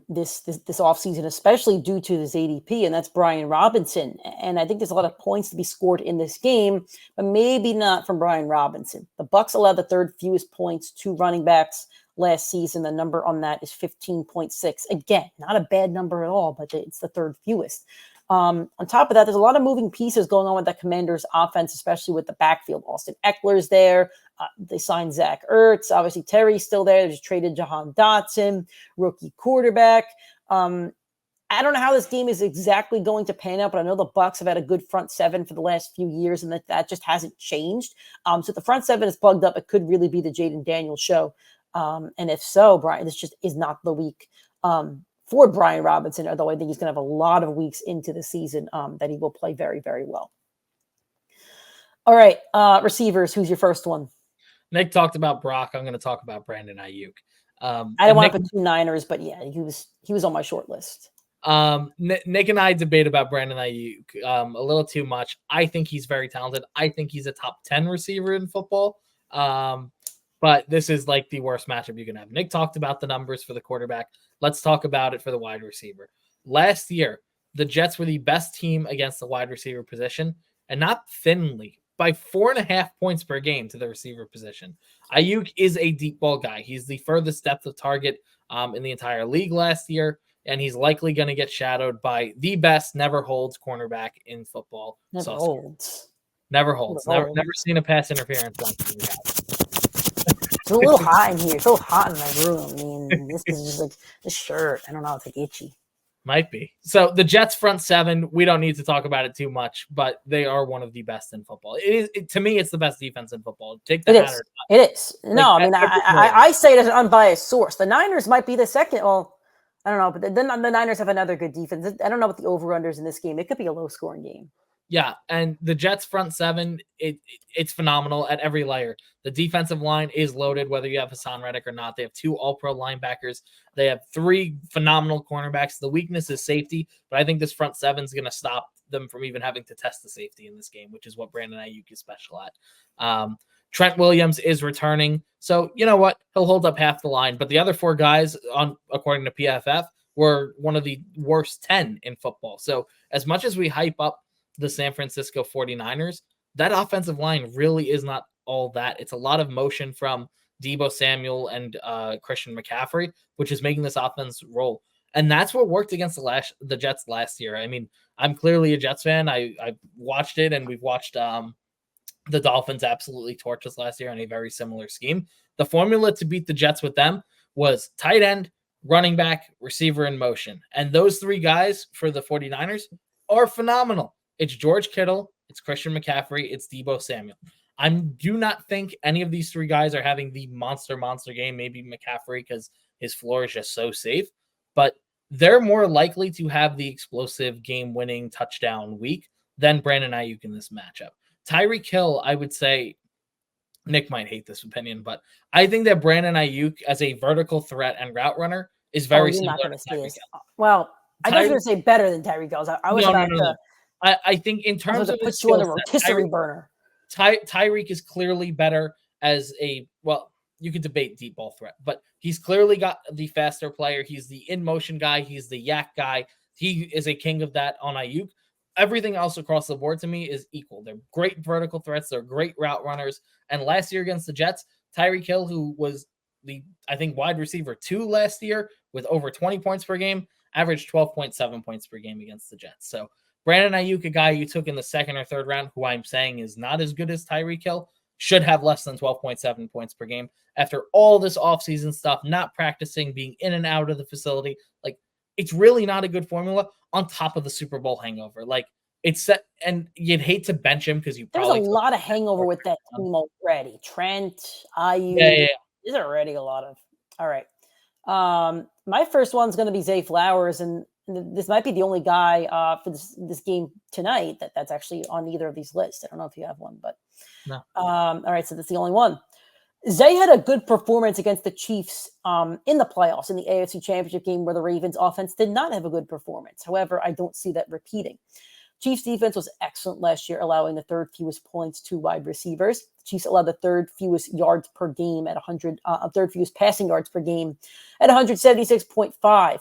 this offseason, especially due to his ADP, and that's Brian Robinson. And I think there's a lot of points to be scored in this game, but maybe not from Brian Robinson. The Bucs allowed the third fewest points to running backs last season. The number on that is 15.6. Again, not a bad number at all, but it's the third fewest. On top of that, there's a lot of moving pieces going on with the Commanders' offense, especially with the backfield. Austin Eckler's there. They signed Zach Ertz. Obviously, Terry's still there. They just traded Jahan Dotson, rookie quarterback. I don't know how this game is exactly going to pan out, but I know the Bucs have had a good front seven for the last few years, and that just hasn't changed. So if the front seven is plugged up, it could really be the Jaden Daniels show. And if so, Brian, this just is not the week for Brian Robinson, although I think he's going to have a lot of weeks into the season that he will play very, very well. All right, receivers, who's your first one? Nick talked about Brock. I'm going to talk about Brandon Ayuk. I didn't want to put 2 Niners, but yeah, he was on my short list. Nick and I debate about Brandon Ayuk a little too much. I think he's very talented. I think he's a top 10 receiver in football. But this is like the worst matchup you can have. Nick talked about the numbers for the quarterback. Let's talk about it for the wide receiver. Last year, the Jets were the best team against the wide receiver position, and not thinly, by 4.5 points per game to the receiver position. Ayuk is a deep ball guy. He's the furthest depth of target in the entire league last year, and he's likely going to get shadowed by the best never holds cornerback in football. Never holds. Never seen a pass interference once. It's a little hot in here. It's a little hot in my room. I mean, this is just like this shirt. I don't know. It's like itchy. Might be. So the Jets front seven, we don't need to talk about it too much, but they are one of the best in football. To me, it's the best defense in football. Take the hat. It is. No, I mean, I say it as an unbiased source. The Niners might be the second. Well, I don't know, but then the Niners have another good defense. I don't know what the over-unders in this game. It could be a low-scoring game. Yeah, and the Jets front seven, it's phenomenal at every layer. The defensive line is loaded, whether you have Hassan Reddick or not. They have 2 all-pro linebackers. They have 3 phenomenal cornerbacks. The weakness is safety, but I think this front seven is going to stop them from even having to test the safety in this game, which is what Brandon Ayuk is special at. Trent Williams is returning, so you know what? He'll hold up half the line, but the other 4 guys, according to PFF, were one of the worst 10 in football. So as much as we hype up the San Francisco 49ers, that offensive line really is not all that. It's a lot of motion from Deebo Samuel and Christian McCaffrey, which is making this offense roll. And that's what worked against the Jets last year. I mean, I'm clearly a Jets fan. I watched it, and we've watched the Dolphins absolutely torch us last year on a very similar scheme. The formula to beat the Jets with them was tight end, running back, receiver, and motion. And those 3 guys for the 49ers are phenomenal. It's George Kittle, it's Christian McCaffrey, it's Deebo Samuel. I do not think any of these 3 guys are having the monster game. Maybe McCaffrey because his floor is just so safe. But they're more likely to have the explosive game-winning touchdown week than Brandon Ayuk in this matchup. Tyreek Hill, I would say, Nick might hate this opinion, but I think that Brandon Ayuk as a vertical threat and route runner is very you're similar not going to to say Tyreek this. Hill. Well, I was going to say better than Tyreek Hill. I was No. about to. I think in terms of put his you on skill the set, rotisserie burner. Tyreek is clearly better as you could debate deep ball threat, but he's clearly got the faster player. He's the in motion guy. He's the yak guy. He is a king of that on Ayuk. Everything else across the board to me is equal. They're great vertical threats. They're great route runners. And last year against the Jets, Tyreek Hill, who was I think wide receiver 2 last year with over 20 points per game, averaged 12.7 points per game against the Jets. So Brandon Ayuk, a guy you took in the second or third round, who I'm saying is not as good as Tyreek Hill, should have less than 12.7 points per game. After all this offseason stuff, not practicing, being in and out of the facility, it's really not a good formula on top of the Super Bowl hangover. It's set, and you'd hate to bench him because There's a lot of hangover with that team already. Trent, Ayuk, yeah. There's already a lot of. All right. My first one's going to be Zay Flowers, and this might be the only guy for this game tonight that's actually on either of these lists. I don't know if you have one, but no. All right, so that's the only one. Zay had a good performance against the Chiefs in the playoffs in the AFC Championship game where the Ravens offense did not have a good performance. However, I don't see that repeating. Chiefs defense was excellent last year, allowing the third fewest points to wide receivers. The Chiefs allowed the third fewest yards per game at third fewest passing yards per game at 176.5.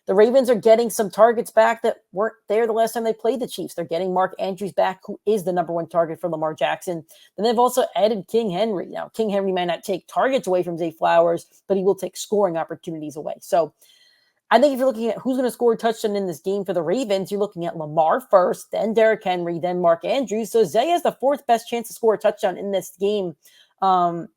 The Ravens are getting some targets back that weren't there the last time they played the Chiefs. They're getting Mark Andrews back, who is the number one target for Lamar Jackson. And they've also added King Henry. Now, King Henry may not take targets away from Zay Flowers, but he will take scoring opportunities away. So I think if you're looking at who's going to score a touchdown in this game for the Ravens, you're looking at Lamar first, then Derrick Henry, then Mark Andrews. So Zay has the fourth best chance to score a touchdown in this game. And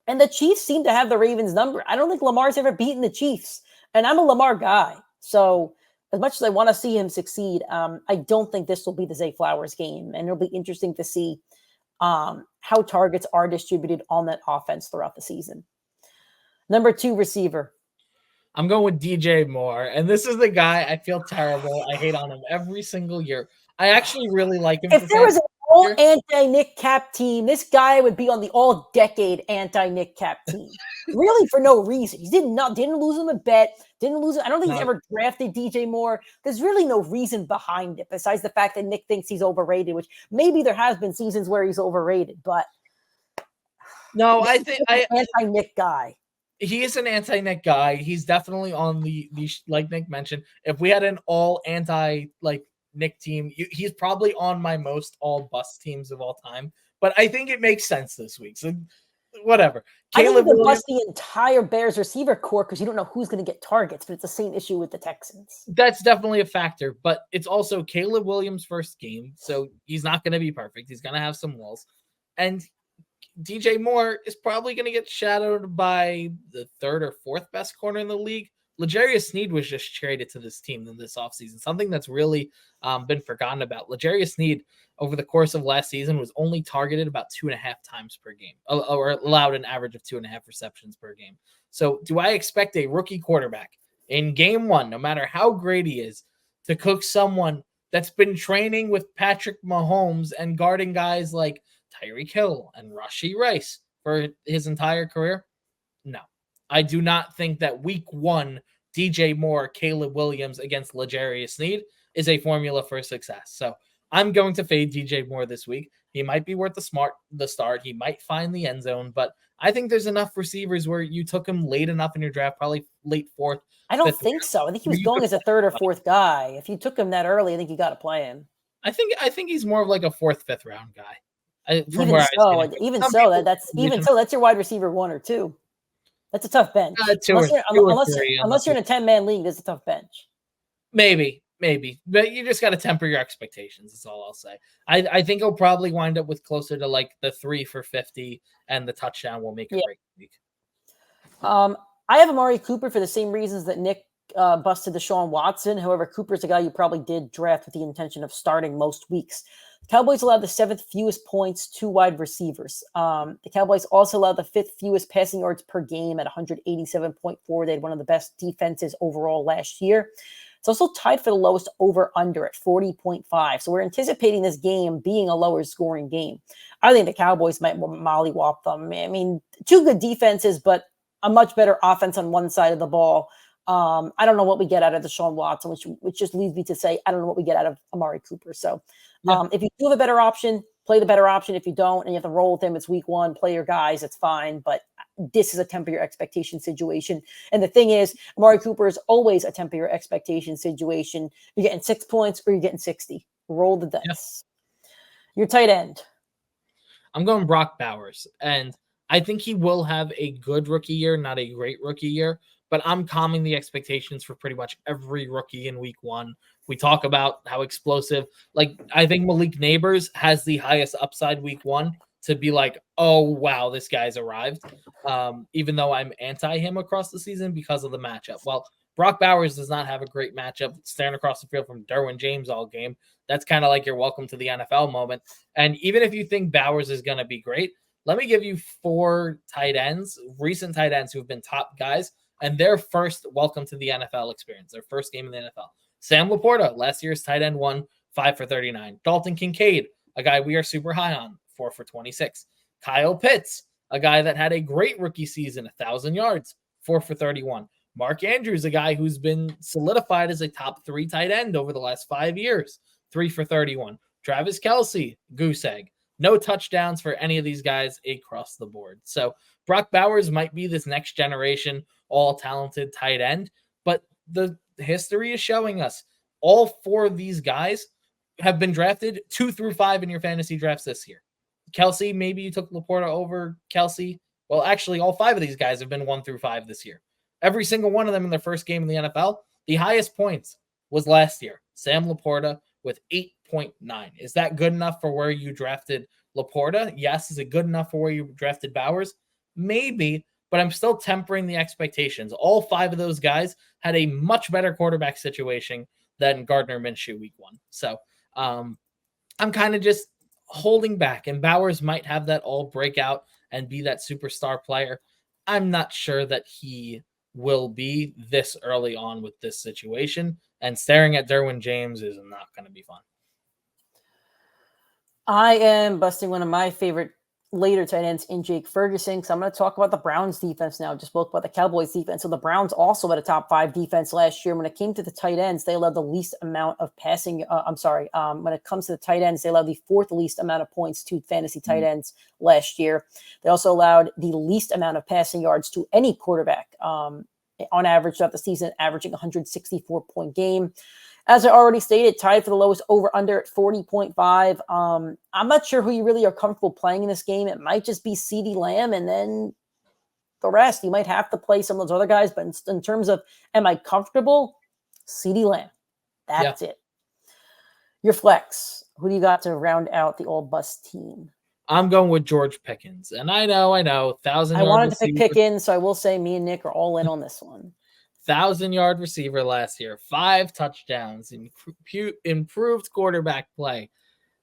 the Chiefs seem to have the Ravens number. I don't think Lamar's ever beaten the Chiefs. And I'm a Lamar guy. So as much as I want to see him succeed, I don't think this will be the Zay Flowers game. And it'll be interesting to see how targets are distributed on that offense throughout the season. Number 2 receiver. I'm going with DJ Moore. And this is the guy I feel terrible. I hate on him every single year. I actually really like him. If there was an all anti-Nick Cap team, this guy would be on the all-decade anti-Nick Cap team. Really, for no reason. He didn't lose him a bet. Didn't lose it. I don't think he's ever drafted DJ Moore. There's really no reason behind it besides the fact that Nick thinks he's overrated, which maybe there has been seasons where he's overrated, but no, I think anti-Nick guy. He is an anti-Nick guy. He's definitely on the like Nick mentioned. If we had an all Nick team, he's probably on my most all bust teams of all time. But I think it makes sense this week. So whatever. I think you can bust the entire Bears receiver core because you don't know who's going to get targets, but it's the same issue with the Texans. That's definitely a factor, but it's also Caleb Williams' first game, so he's not going to be perfect. He's going to have some walls. And DJ Moore is probably going to get shadowed by the third or fourth best corner in the league. L'Jarius Sneed was just traded to this team in this offseason, something that's really been forgotten about. L'Jarius Sneed, over the course of last season, was only targeted about 2.5 times per game, or allowed an average of 2.5 receptions per game. So do I expect a rookie quarterback in game one, no matter how great he is, to cook someone that's been training with Patrick Mahomes and guarding guys like Tyreek Hill and Rashee Rice for his entire career? No. I do not think that week one, DJ Moore, Caleb Williams against L'Jarius Sneed is a formula for success. So I'm going to fade DJ Moore this week. He might be worth the start. He might find the end zone, but I think there's enough receivers where you took him late enough in your draft, probably late fourth. I don't think so. I think he was going as a third or fourth guy. If you took him that early, I think you got to play him. I think he's more of like a fourth, fifth round guy. That's your wide receiver 1 or 2. That's a tough bench. Unless you're in a 10-man league, that's a tough bench. Maybe. But you just got to temper your expectations. That's all I'll say. I think he'll probably wind up with closer to like the 3 for 50, and the touchdown will make a great week. I have Amari Cooper for the same reasons that Nick busted Deshaun Watson. However, Cooper's a guy you probably did draft with the intention of starting most weeks. The Cowboys allowed the 7th fewest points to wide receivers. The Cowboys also allowed the 5th fewest passing yards per game at 187.4. They had one of the best defenses overall last year. It's also tied for the lowest over-under at 40.5. So we're anticipating this game being a lower scoring game. I think the Cowboys might mollywop them. I mean, 2 good defenses, but a much better offense on one side of the ball. I don't know what we get out of Deshaun Watson, which just leads me to say I don't know what we get out of Amari Cooper. So if you do have a better option, play the better option. If you don't, and you have to roll with him, it's week 1. Play your guys, it's fine. But this is a temper your expectation situation. And the thing is, Amari Cooper is always a temper your expectation situation. You're getting 6 points or you're getting 60. Roll the dice. Your tight end. I'm going Brock Bowers, and I think he will have a good rookie year, not a great rookie year, but I'm calming the expectations for pretty much every rookie in week 1. We talk about how explosive, like I think Malik Neighbors has the highest upside week 1 to be like, oh, wow, this guy's arrived. Even though I'm anti him across the season because of the matchup. Well, Brock Bowers does not have a great matchup staring across the field from Derwin James all game. That's kind of like your welcome to the NFL moment. And even if you think Bowers is going to be great, let me give you 4 tight ends, recent tight ends who have been top guys, and their first welcome to the NFL experience, their first game in the NFL. Sam Laporta, last year's tight end 1, 5 for 39. Dalton Kincaid, a guy we are super high on, 4 for 26. Kyle Pitts, a guy that had a great rookie season, 1,000 yards, 4 for 31. Mark Andrews, a guy who's been solidified as a top 3 tight end over the last 5 years, 3 for 31. Travis Kelce, goose egg. No touchdowns for any of these guys across the board. So Brock Bowers might be this next generation all-talented tight end, but the history is showing us all 4 of these guys have been drafted 2 through 5 in your fantasy drafts this year. Kelce, maybe you took Laporta over Kelce. Well, actually, all 5 of these guys have been 1 through 5 this year. Every single one of them in their first game in the NFL, the highest points was last year. Sam Laporta with 8.9. Is that good enough for where you drafted Laporta? Yes. Is it good enough for where you drafted Bowers? Maybe, but I'm still tempering the expectations. All 5 of those guys had a much better quarterback situation than Gardner Minshew week 1. So I'm kind of just holding back, and Bowers might have that all breakout and be that superstar player. I'm not sure that he will be this early on with this situation, and staring at Derwin James is not going to be fun. I am busting one of my favorite later tight ends in Jake Ferguson, because I'm going to talk about the Browns defense now. Just spoke about the Cowboys defense. So the Browns also had a top 5 defense last year. When it came to the tight ends, they allowed the least amount of passing. When it comes to the tight ends, they allowed the 4th least amount of points to fantasy tight ends last year. They also allowed the least amount of passing yards to any quarterback on average throughout the season, averaging 164-point game. As I already stated, tied for the lowest over-under at 40.5. I'm not sure who you really are comfortable playing in this game. It might just be CeeDee Lamb, and then the rest. You might have to play some of those other guys, but in terms of am I comfortable, CeeDee Lamb. That's it. Your flex. Who do you got to round out the all-bust team? I'm going with George Pickens. And I know, 1,000 I wanted to pick Pickens, so I will say me and Nick are all in on this one. 1,000-yard receiver last year, 5 touchdowns, improved quarterback play.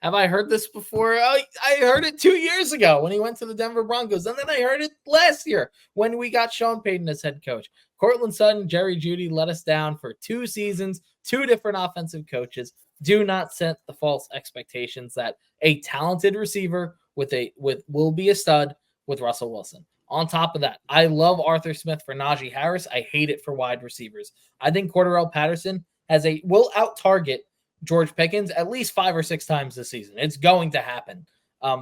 Have I heard this before? I heard it 2 years ago when he went to the Denver Broncos, and then I heard it last year when we got Sean Payton as head coach. Cortland Sutton, Jerry Jeudy let us down for 2 seasons, 2 different offensive coaches. Do not set the false expectations that a talented receiver will be a stud with Russell Wilson. On top of that, I love Arthur Smith for Najee Harris. I hate it for wide receivers. I think Cordarrelle Patterson will out-target George Pickens at least 5 or 6 times this season. It's going to happen.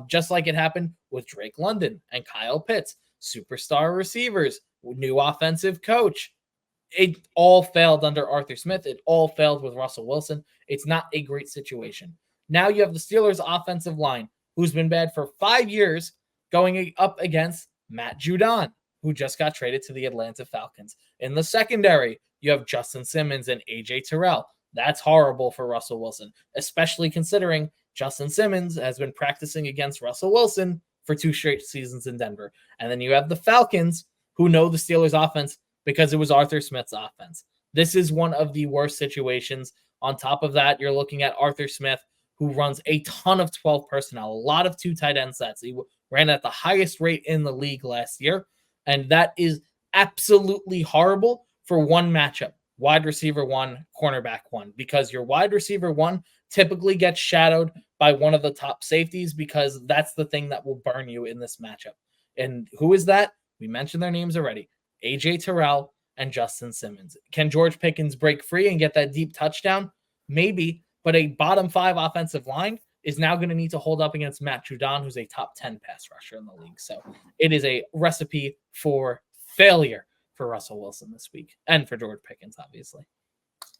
Just like it happened with Drake London and Kyle Pitts, superstar receivers, new offensive coach. It all failed under Arthur Smith. It all failed with Russell Wilson. It's not a great situation. Now you have the Steelers' offensive line, who's been bad for 5 years, going up against Matt Judon, who just got traded to the Atlanta Falcons. In the secondary, you have Justin Simmons and A.J. Terrell. That's horrible for Russell Wilson, especially considering Justin Simmons has been practicing against Russell Wilson for 2 straight seasons in Denver. And then you have the Falcons, who know the Steelers' offense because it was Arthur Smith's offense. This is one of the worst situations. On top of that, you're looking at Arthur Smith, who runs a ton of 12 personnel, a lot of 2 tight end sets. He ran at the highest rate in the league last year, and that is absolutely horrible for one matchup, wide receiver 1, cornerback 1, because your wide receiver 1 typically gets shadowed by one of the top safeties because that's the thing that will burn you in this matchup. And who is that? We mentioned their names already. A.J. Terrell and Justin Simmons. Can George Pickens break free and get that deep touchdown? Maybe, but a bottom 5 offensive line is now going to need to hold up against Matt Judon, who's a top 10 pass rusher in the league. So it is a recipe for failure for Russell Wilson this week, and for George Pickens, obviously.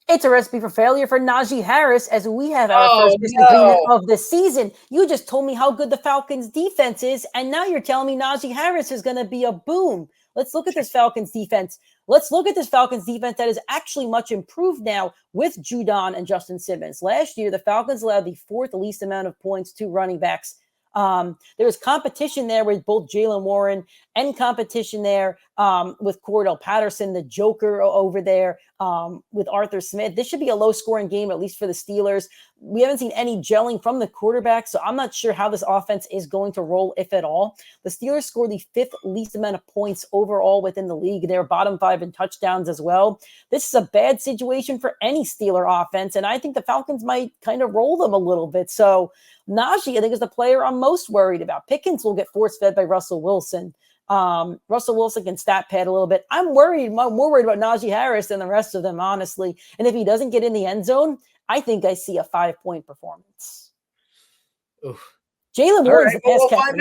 It's a recipe for failure for Najee Harris, as we have our first disagreement of the season. You just told me how good the Falcons defense is, and now you're telling me Najee Harris is going to be a boom. Let's look at this Falcons defense. That is actually much improved now with Judon and Justin Simmons. Last year, the Falcons allowed the 4th least amount of points to running backs. There was competition there with both Jaylen Warren and competition there with Cordell Patterson, the Joker over there with Arthur Smith. This should be a low-scoring game, at least for the Steelers. We haven't seen any gelling from the quarterback, so I'm not sure how this offense is going to roll, if at all. The Steelers scored the 5th least amount of points overall within the league. They're bottom 5 in touchdowns as well. This is a bad situation for any Steeler offense, and I think the Falcons might kind of roll them a little bit. So Najee, I think, is the player I'm most worried about. Pickens will get force-fed by Russell Wilson. Russell Wilson can stat pad a little bit. I'm more worried about Najee Harris than the rest of them, honestly. And if he doesn't get in the end zone, I think I see a 5-point performance. Jaylen Warren's the pass catcher.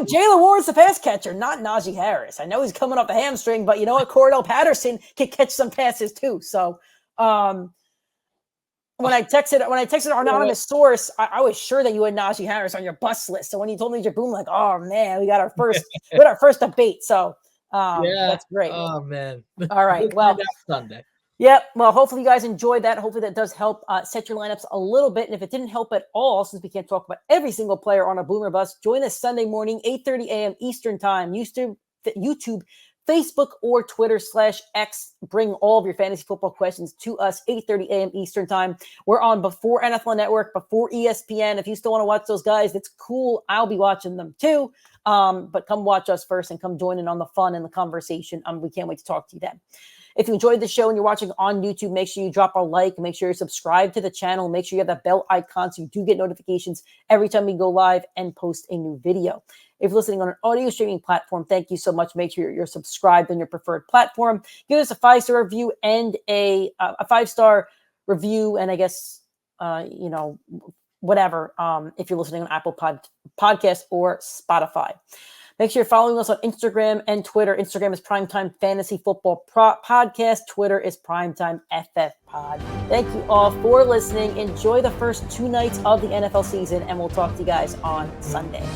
Jaylen Warren's the pass catcher, not Najee Harris. I know he's coming off a hamstring, but you know what? Cordell Patterson can catch some passes too. So when I texted our anonymous source, I was sure that you had Najee Harris on your bust list. So when you told me your boom, like, oh man, we got our first debate. So that's great. Oh man. All right. Well, Sunday. Yep. Well, hopefully you guys enjoyed that. Hopefully that does help set your lineups a little bit. And if it didn't help at all, since we can't talk about every single player on a Boomer Bust, join us Sunday morning, 8:30 a.m. Eastern time, YouTube, Facebook, or Twitter/X. Bring all of your fantasy football questions to us, 8:30 a.m. Eastern time. We're on before NFL Network, before ESPN. If you still want to watch those guys, that's cool. I'll be watching them too. But come watch us first and come join in on the fun and the conversation. We can't wait to talk to you then. If you enjoyed the show and you're watching on YouTube, make sure you drop a like, make sure you're subscribed to the channel, make sure you have that bell icon so you do get notifications every time we go live and post a new video. If you're listening on an audio streaming platform, thank you so much. Make sure you're subscribed on your preferred platform. Give us a 5-star review and a 5-star review, and I guess, whatever, if you're listening on Apple Podcasts or Spotify. Make sure you're following us on Instagram and Twitter. Instagram is Primetime Fantasy Football Podcast. Twitter is Primetime FF Pod. Thank you all for listening. Enjoy the first 2 nights of the NFL season, and we'll talk to you guys on Sunday.